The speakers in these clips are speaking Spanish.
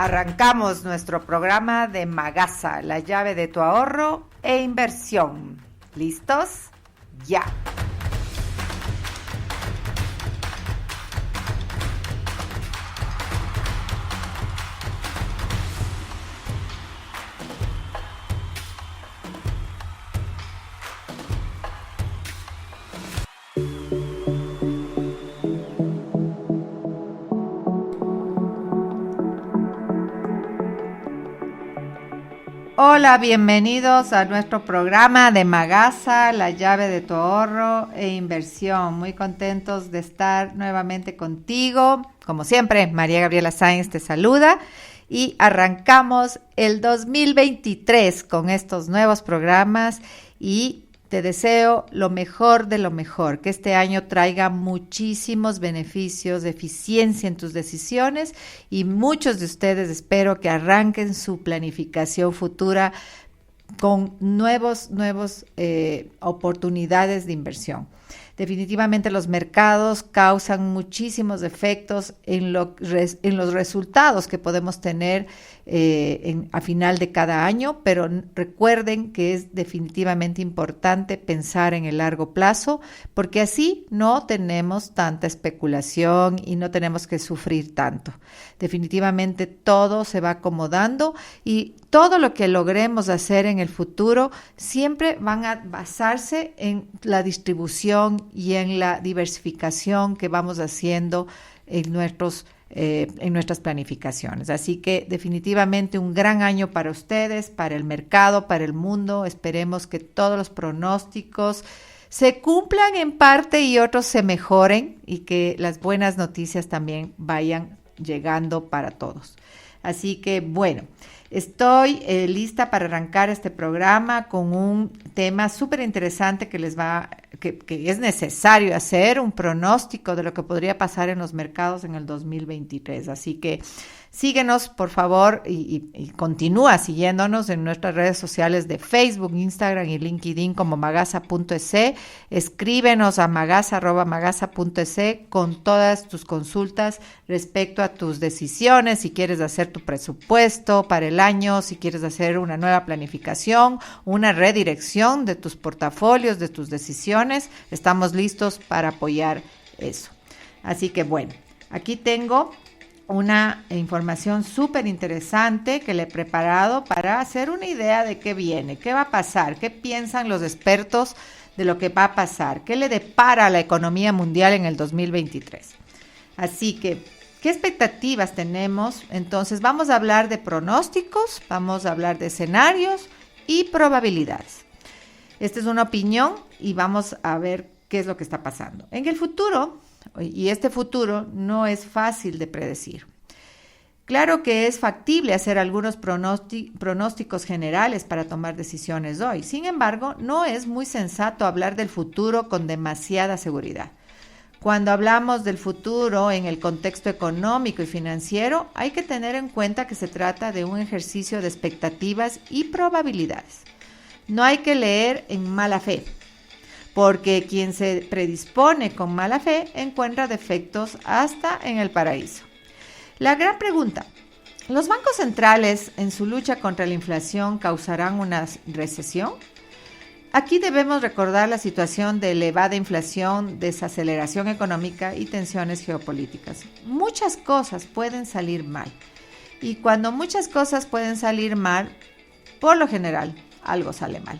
Arrancamos nuestro programa de Magasa, la llave de tu ahorro e inversión. ¿Listos? Ya. Hola, bienvenidos a nuestro programa de Magasa, la llave de tu ahorro e inversión. Muy contentos de estar nuevamente contigo. Como siempre, María Gabriela Sáenz te saluda y arrancamos el 2023 con estos nuevos programas y te deseo lo mejor de lo mejor, que este año traiga muchísimos beneficios, eficiencia en tus decisiones y muchos de ustedes espero que arranquen su planificación futura con nuevas oportunidades de inversión. Definitivamente los mercados causan muchísimos efectos en los resultados que podemos tener a final de cada año, pero recuerden que es definitivamente importante pensar en el largo plazo, porque así no tenemos tanta especulación y no tenemos que sufrir tanto. Definitivamente todo se va acomodando y todo lo que logremos hacer en el futuro siempre van a basarse en la distribución y en la diversificación que vamos haciendo en nuestras planificaciones. Así que definitivamente un gran año para ustedes, para el mercado, para el mundo. Esperemos que todos los pronósticos se cumplan en parte y otros se mejoren y que las buenas noticias también vayan llegando para todos. Así que bueno, estoy lista para arrancar este programa con un tema súper interesante que es necesario hacer, un pronóstico de lo que podría pasar en los mercados en el 2023. Así que síguenos, por favor, y continúa siguiéndonos en nuestras redes sociales de Facebook, Instagram y LinkedIn como magasa.es. Escríbenos a magasa@magasa.es con todas tus consultas respecto a tus decisiones, si quieres hacer tu presupuesto para el año, si quieres hacer una nueva planificación, una redirección de tus portafolios, de tus decisiones. Estamos listos para apoyar eso. Así que bueno, aquí tengo una información súper interesante que le he preparado para hacer una idea de qué viene, qué va a pasar, qué piensan los expertos de lo que va a pasar, qué le depara a la economía mundial en el 2023. Así que, ¿qué expectativas tenemos? Entonces, vamos a hablar de pronósticos, vamos a hablar de escenarios y probabilidades. Esta es una opinión y vamos a ver qué es lo que está pasando. En el futuro, y este futuro no es fácil de predecir. Claro que es factible hacer algunos pronósticos generales para tomar decisiones hoy. Sin embargo, no es muy sensato hablar del futuro con demasiada seguridad. Cuando hablamos del futuro en el contexto económico y financiero, hay que tener en cuenta que se trata de un ejercicio de expectativas y probabilidades. No hay que leer en mala fe, porque quien se predispone con mala fe encuentra defectos hasta en el paraíso. La gran pregunta: ¿los bancos centrales en su lucha contra la inflación causarán una recesión? Aquí debemos recordar la situación de elevada inflación, desaceleración económica y tensiones geopolíticas. Muchas cosas pueden salir mal. Y cuando muchas cosas pueden salir mal, por lo general, algo sale mal.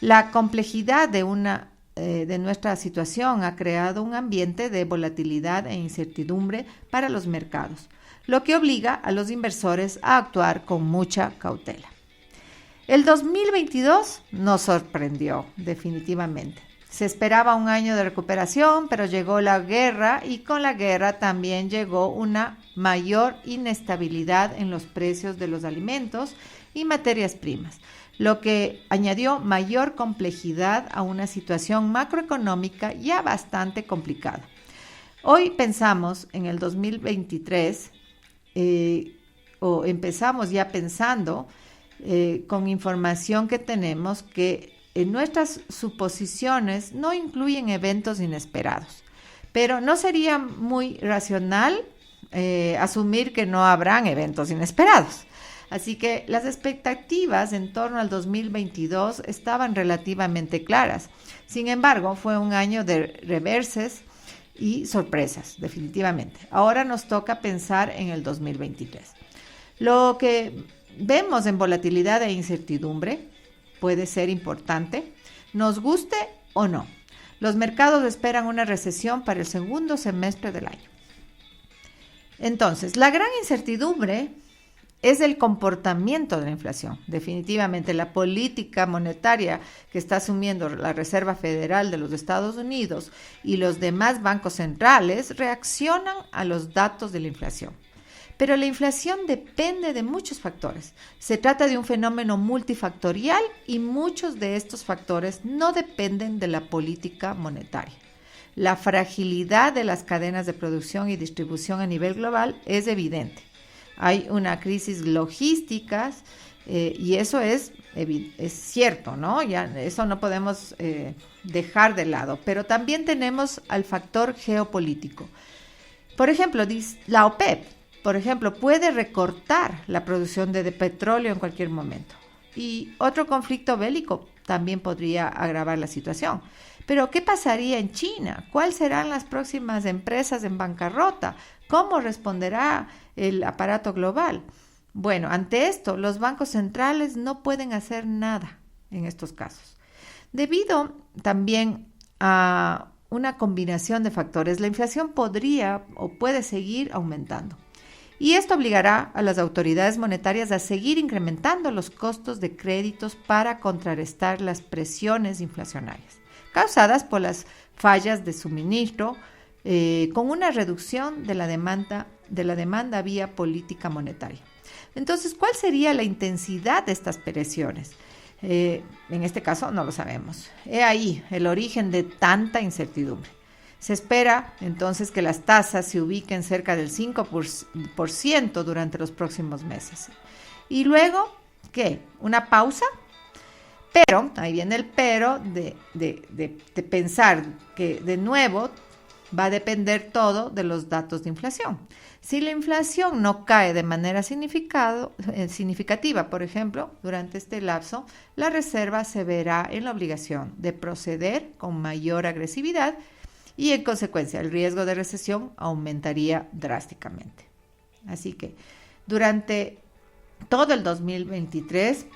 La complejidad de nuestra situación ha creado un ambiente de volatilidad e incertidumbre para los mercados, lo que obliga a los inversores a actuar con mucha cautela. El 2022 nos sorprendió definitivamente. Se esperaba un año de recuperación, pero llegó la guerra y con la guerra también llegó una mayor inestabilidad en los precios de los alimentos y materias primas, lo que añadió mayor complejidad a una situación macroeconómica ya bastante complicada. Hoy pensamos en el 2023, o empezamos ya pensando con información que tenemos que nuestras suposiciones no incluyen eventos inesperados, pero no sería muy racional asumir que no habrán eventos inesperados. Así que las expectativas en torno al 2022 estaban relativamente claras. Sin embargo, fue un año de reverses y sorpresas, definitivamente. Ahora nos toca pensar en el 2023. Lo que vemos en volatilidad e incertidumbre puede ser importante, nos guste o no. Los mercados esperan una recesión para el segundo semestre del año. Entonces, la gran incertidumbre es el comportamiento de la inflación. Definitivamente, la política monetaria que está asumiendo la Reserva Federal de los Estados Unidos y los demás bancos centrales reaccionan a los datos de la inflación. Pero la inflación depende de muchos factores. Se trata de un fenómeno multifactorial y muchos de estos factores no dependen de la política monetaria. La fragilidad de las cadenas de producción y distribución a nivel global es evidente. Hay una crisis logística y eso es cierto, ¿no? Ya eso no podemos dejar de lado. Pero también tenemos al factor geopolítico. Por ejemplo, la OPEP, puede recortar la producción de petróleo en cualquier momento. Y otro conflicto bélico también podría agravar la situación. Pero, ¿qué pasaría en China? ¿Cuáles serán las próximas empresas en bancarrota? ¿Cómo responderá el aparato global? Bueno, ante esto, los bancos centrales no pueden hacer nada en estos casos. Debido también a una combinación de factores, la inflación podría o puede seguir aumentando. Y esto obligará a las autoridades monetarias a seguir incrementando los costos de créditos para contrarrestar las presiones inflacionarias causadas por las fallas de suministro, con una reducción de la demanda vía política monetaria. Entonces, ¿cuál sería la intensidad de estas presiones? En este caso no lo sabemos. He ahí el origen de tanta incertidumbre. Se espera entonces que las tasas se ubiquen cerca del 5% durante los próximos meses. Y luego, ¿qué? ¿Una pausa? Pero, ahí viene el pero de pensar que de nuevo va a depender todo de los datos de inflación. Si la inflación no cae de manera significativa, por ejemplo, durante este lapso, la Reserva se verá en la obligación de proceder con mayor agresividad y, en consecuencia, el riesgo de recesión aumentaría drásticamente. Así que durante todo el 2023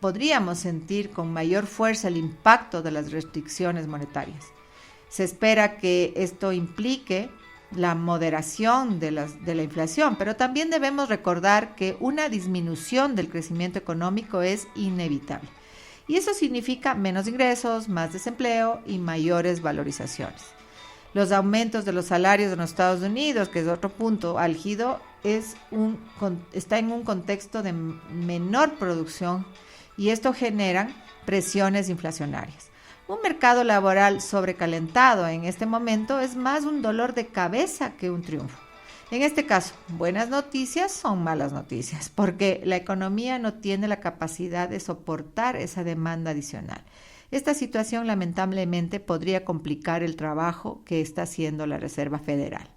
podríamos sentir con mayor fuerza el impacto de las restricciones monetarias. Se espera que esto implique la moderación de la inflación, pero también debemos recordar que una disminución del crecimiento económico es inevitable. Y eso significa menos ingresos, más desempleo y mayores valorizaciones. Los aumentos de los salarios en los Estados Unidos, que es otro punto álgido, está en un contexto de menor producción y esto genera presiones inflacionarias. Un mercado laboral sobrecalentado en este momento es más un dolor de cabeza que un triunfo. En este caso, buenas noticias son malas noticias, porque la economía no tiene la capacidad de soportar esa demanda adicional. Esta situación lamentablemente podría complicar el trabajo que está haciendo la Reserva Federal.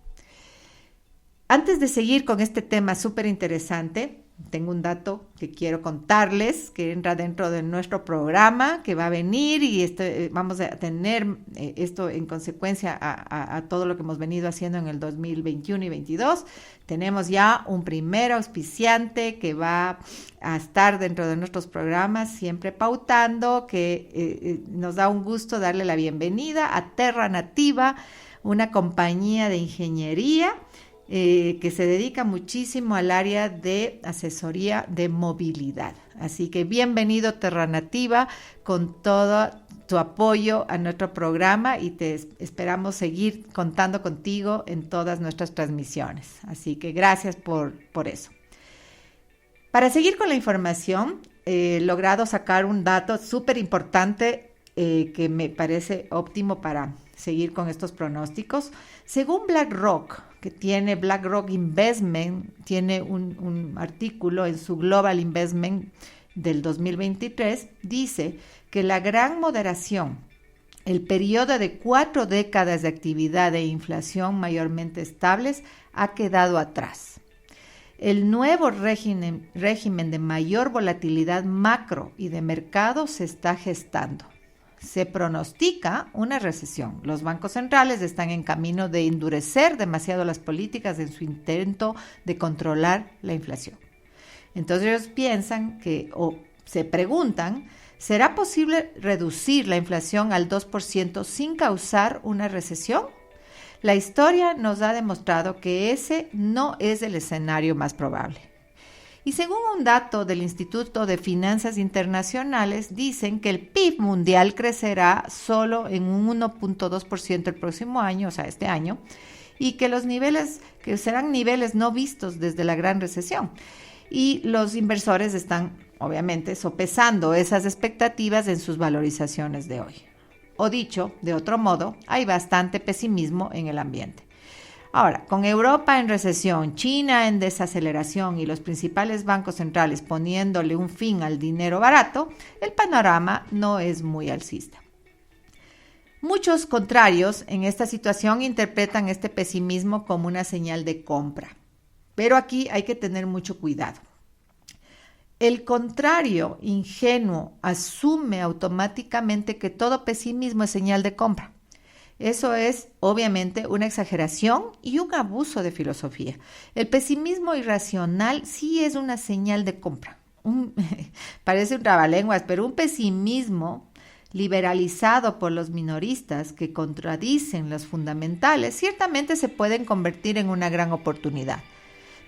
Antes de seguir con este tema súper interesante, tengo un dato que quiero contarles que entra dentro de nuestro programa que va a venir y vamos a tener esto en consecuencia a todo lo que hemos venido haciendo en el 2021 y 2022. Tenemos ya un primer auspiciante que va a estar dentro de nuestros programas siempre pautando, que nos da un gusto darle la bienvenida a Terra Nativa, una compañía de ingeniería que se dedica muchísimo al área de asesoría de movilidad. Así que bienvenido Terra Nativa con todo tu apoyo a nuestro programa y te esperamos seguir contando contigo en todas nuestras transmisiones. Así que gracias por eso. Para seguir con la información, he logrado sacar un dato súper importante que me parece óptimo para seguir con estos pronósticos. Según BlackRock, que tiene BlackRock Investment, tiene un artículo en su Global Investment del 2023, dice que la gran moderación El periodo de 4 décadas de actividad e inflación mayormente estables ha quedado atrás. El nuevo régimen de mayor volatilidad macro y de mercado se está gestando. Se pronostica una recesión. Los bancos centrales están en camino de endurecer demasiado las políticas en su intento de controlar la inflación. Entonces ellos piensan o se preguntan, ¿será posible reducir la inflación al 2% sin causar una recesión? La historia nos ha demostrado que ese no es el escenario más probable. Y según un dato del Instituto de Finanzas Internacionales, dicen que el PIB mundial crecerá solo en un 1.2% el próximo año, o sea, este año, y que que serán niveles no vistos desde la Gran Recesión. Y los inversores están, obviamente, sopesando esas expectativas en sus valorizaciones de hoy. O dicho de otro modo, hay bastante pesimismo en el ambiente. Ahora, con Europa en recesión, China en desaceleración y los principales bancos centrales poniéndole un fin al dinero barato, el panorama no es muy alcista. Muchos contrarios en esta situación interpretan este pesimismo como una señal de compra, pero aquí hay que tener mucho cuidado. El contrario ingenuo asume automáticamente que todo pesimismo es señal de compra. Eso es, obviamente, una exageración y un abuso de filosofía. El pesimismo irracional sí es una señal de compra. Parece un trabalenguas, pero un pesimismo liberalizado por los minoristas que contradicen los fundamentales ciertamente se pueden convertir en una gran oportunidad.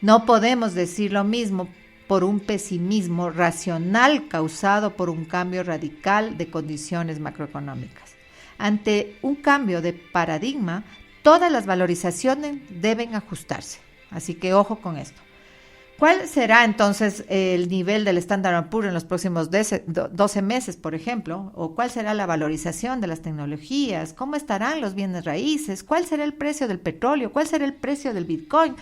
No podemos decir lo mismo por un pesimismo racional causado por un cambio radical de condiciones macroeconómicas. Ante un cambio de paradigma, todas las valorizaciones deben ajustarse. Así que ojo con esto. ¿Cuál será entonces el nivel del Standard & Poor's en los próximos 12 meses, por ejemplo? ¿O cuál será la valorización de las tecnologías? ¿Cómo estarán los bienes raíces? ¿Cuál será el precio del petróleo? ¿Cuál será el precio del Bitcoin?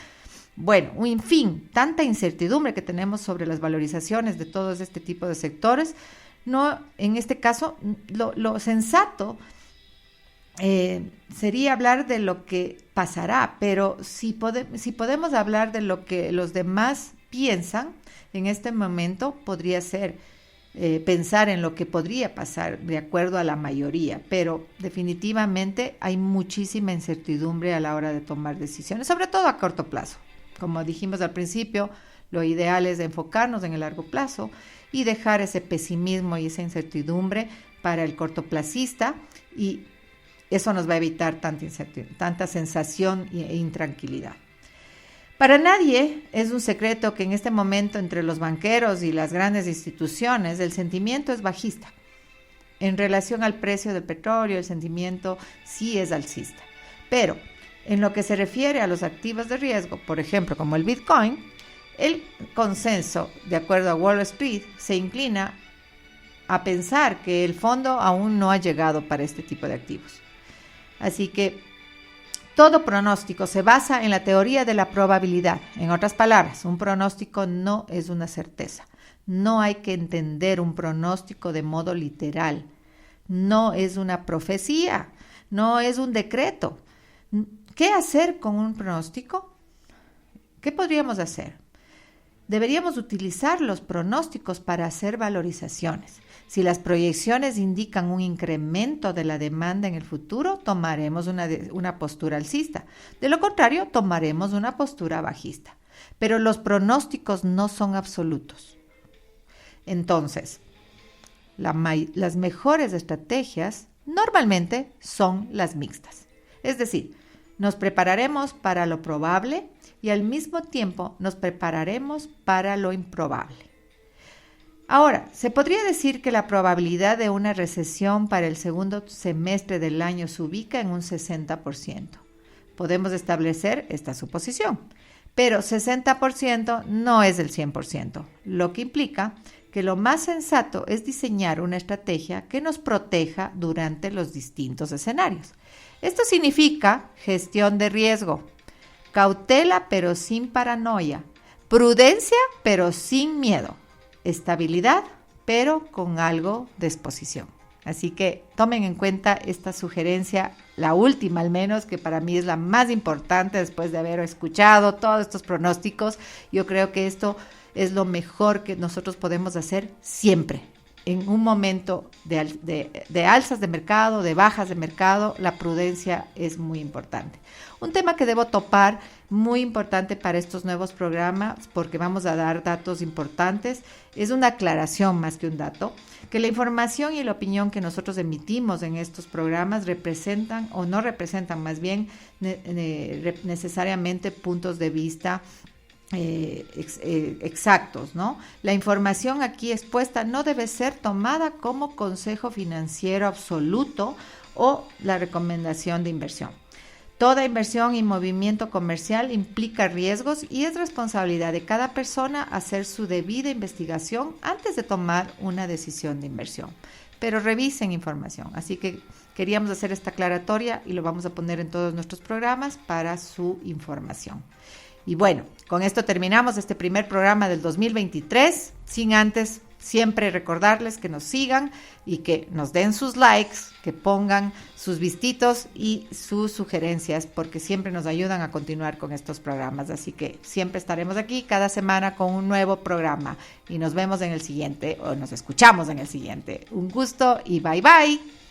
Bueno, en fin, tanta incertidumbre que tenemos sobre las valorizaciones de todos este tipo de sectores. No, en este caso, lo sensato sería hablar de lo que pasará, pero si podemos hablar de lo que los demás piensan en este momento, podría ser pensar en lo que podría pasar de acuerdo a la mayoría, pero definitivamente hay muchísima incertidumbre a la hora de tomar decisiones, sobre todo a corto plazo. Como dijimos al principio, lo ideal es enfocarnos en el largo plazo y dejar ese pesimismo y esa incertidumbre para el cortoplacista, y eso nos va a evitar tanta sensación e intranquilidad. Para nadie es un secreto que en este momento entre los banqueros y las grandes instituciones el sentimiento es bajista. En relación al precio del petróleo, el sentimiento sí es alcista. Pero en lo que se refiere a los activos de riesgo, por ejemplo, como el Bitcoin, el consenso, de acuerdo a Wall Street, se inclina a pensar que el fondo aún no ha llegado para este tipo de activos. Así que todo pronóstico se basa en la teoría de la probabilidad. En otras palabras, un pronóstico no es una certeza. No hay que entender un pronóstico de modo literal. No es una profecía, no es un decreto. ¿Qué hacer con un pronóstico? ¿Qué podríamos hacer? Deberíamos utilizar los pronósticos para hacer valorizaciones. Si las proyecciones indican un incremento de la demanda en el futuro, tomaremos una postura alcista. De lo contrario, tomaremos una postura bajista. Pero los pronósticos no son absolutos. Entonces, las mejores estrategias normalmente son las mixtas. Es decir, nos prepararemos para lo probable y al mismo tiempo nos prepararemos para lo improbable. Ahora, se podría decir que la probabilidad de una recesión para el segundo semestre del año se ubica en un 60%. Podemos establecer esta suposición, pero 60% no es el 100%, lo que implica que lo más sensato es diseñar una estrategia que nos proteja durante los distintos escenarios. Esto significa gestión de riesgo, cautela pero sin paranoia, prudencia pero sin miedo, estabilidad pero con algo de exposición. Así que tomen en cuenta esta sugerencia, la última al menos, que para mí es la más importante después de haber escuchado todos estos pronósticos. Yo creo que esto es lo mejor que nosotros podemos hacer siempre. En un momento de alzas de mercado, de bajas de mercado, la prudencia es muy importante. Un tema que debo topar, muy importante para estos nuevos programas, porque vamos a dar datos importantes, es una aclaración más que un dato, que la información y la opinión que nosotros emitimos en estos programas representan o no representan más bien necesariamente puntos de vista exactos, ¿no? La información aquí expuesta no debe ser tomada como consejo financiero absoluto o la recomendación de inversión. Toda inversión y movimiento comercial implica riesgos y es responsabilidad de cada persona hacer su debida investigación antes de tomar una decisión de inversión. Pero revisen información, así que queríamos hacer esta aclaratoria y lo vamos a poner en todos nuestros programas para su información. Y bueno, con esto terminamos este primer programa del 2023, sin antes siempre recordarles que nos sigan y que nos den sus likes, que pongan sus vistitos y sus sugerencias, porque siempre nos ayudan a continuar con estos programas. Así que siempre estaremos aquí cada semana con un nuevo programa y nos vemos en el siguiente o nos escuchamos en el siguiente. Un gusto y bye bye.